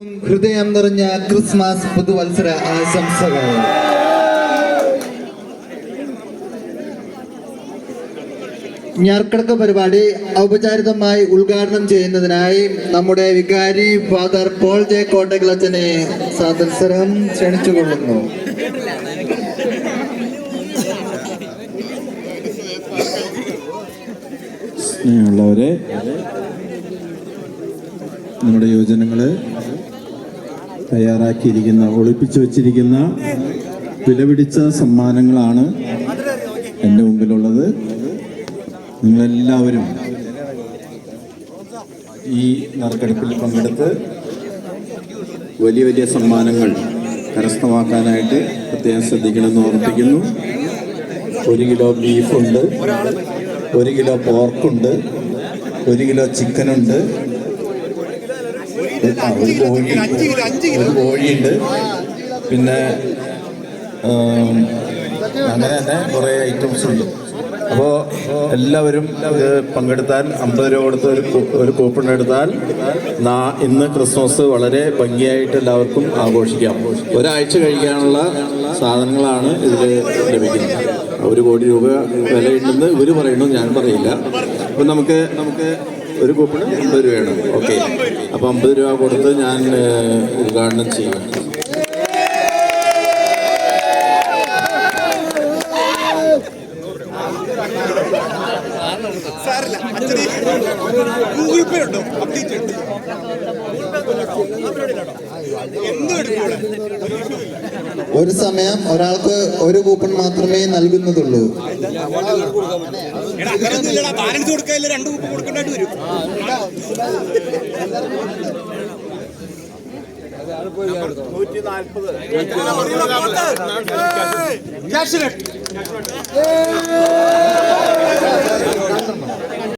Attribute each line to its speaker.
Speaker 1: ഹൃദയം നിറഞ്ഞ ക്രിസ്മസ് പുതുവത്സര ആശംസകൾ. ഞാർക്കടക്ക പരിപാടി ഔപചാരികമായി ഉദ്ഘാടനം ചെയ്യുന്നതിനായി നമ്മുടെ വികാരി ഫാദർ പോൾ ജെ കോട്ടകളച്ചനെ സാദരം ക്ഷണിച്ചുകൊള്ളുന്നു.
Speaker 2: സ്നേഹമുള്ളവരെ, നമ്മുടെ യുവജനങ്ങള് തയ്യാറാക്കിയിരിക്കുന്ന ഒളിപ്പിച്ചു വച്ചിരിക്കുന്ന വിലപിടിച്ച സമ്മാനങ്ങളാണ് എൻ്റെ മുമ്പിലുള്ളത്. നിങ്ങളെല്ലാവരും ഈ നറുക്കെടുപ്പിൽ പങ്കെടുത്ത് വലിയ വലിയ സമ്മാനങ്ങൾ കരസ്ഥമാക്കാനായിട്ട് പ്രത്യേകം ശ്രദ്ധിക്കണമെന്ന് ഓർമ്മിപ്പിക്കുന്നു. 1 കിലോ ബീഫുണ്ട്, 1 കിലോ പോർക്കുണ്ട്, 1 കിലോ ചിക്കനുണ്ട്, ഒരു കോഴിയുണ്ട്, പിന്നെ അങ്ങനെ തന്നെ കുറേ ഐറ്റംസ് ഉണ്ട്. അപ്പോൾ എല്ലാവരും ഇത് പങ്കെടുത്താൽ 50 രൂപ കൊടുത്ത് ഒരു കൂപ്പൺ എടുത്താൽ ഇന്ന് ക്രിസ്മസ് വളരെ ഭംഗിയായിട്ട് എല്ലാവർക്കും ആഘോഷിക്കാം. ഒരാഴ്ച കഴിക്കാനുള്ള സാധനങ്ങളാണ് ഇതിൽ ലഭിക്കുന്നത്. 1 കോടി രൂപ വിലയുണ്ടെന്ന് ഇവർ പറയുന്നു, ഞാൻ പറയില്ല. അപ്പം നമുക്ക് ഒരു കൂപ്പണ് 50 രൂപയാണ്. ഓക്കെ, അപ്പോൾ 50 രൂപ കൊടുത്ത് ഞാൻ ഉദ്ഘാടനം ചെയ്യും.
Speaker 1: ഒരു സമയം ഒരാൾക്ക് ഒരു കൂപ്പൺ മാത്രമേ നൽകുന്നതുള്ളൂ.
Speaker 3: ക്യാഷ്